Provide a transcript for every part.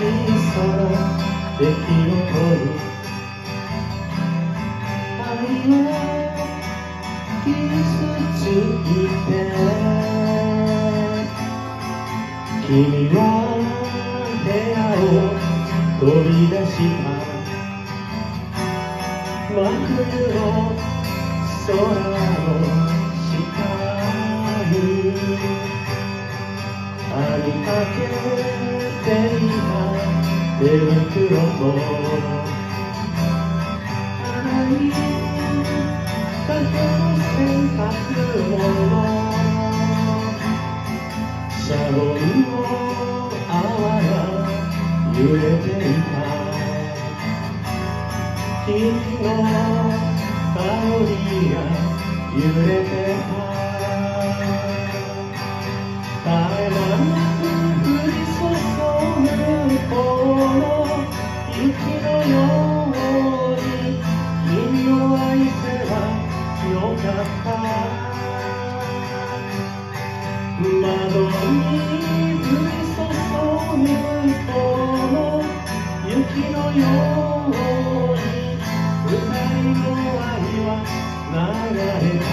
さな出来事に愛は傷ついて君は部屋を飛び出した真冬の空の下にありかけていた手袋と洗いかけの洗濯物シャボンの泡が揺れていた君の香りが揺れてた絶え間なく降り注ぐこの雪のように君を愛せばよかった窓に降り注ぐこの雪のように二人の愛は流れた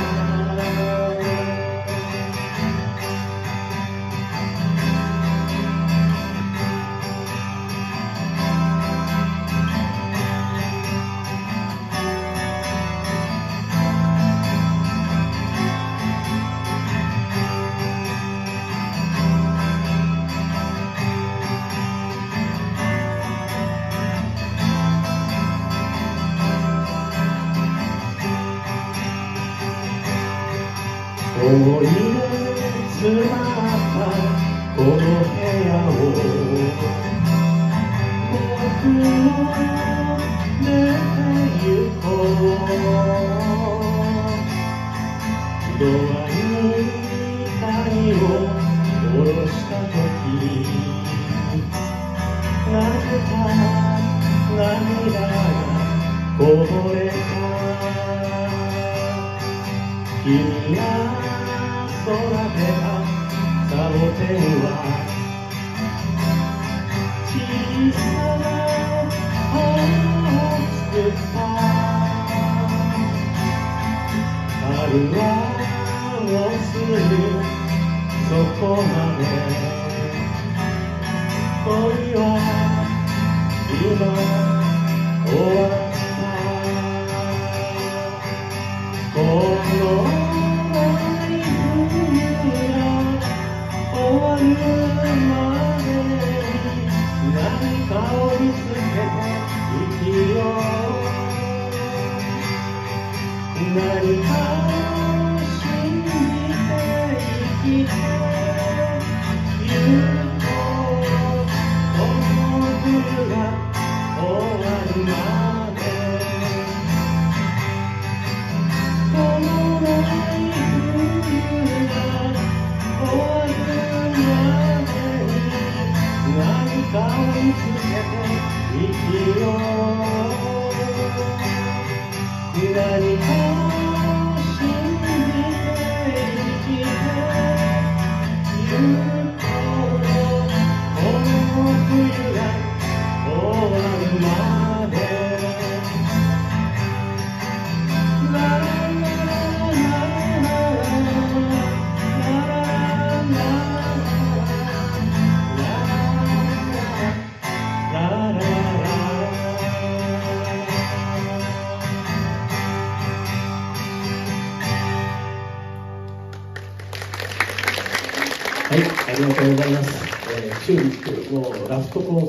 思い出詰まったこの部屋を僕は出て行こうドアに鍵を下ろした時なぜか涙がこぼれた君が空でサボテンは小さな花を作った春はもうすぐそこまで恋は今終わったこの終わるまでに何かを見つけて生きよう何かを信じて生きてゆこうこの冬が終わるまでこのない冬が終わる何かを見つけて生きよう何かを信じて生きてゆこうこの冬が終わるまではい、ありがとうございます。チューリップのラストコン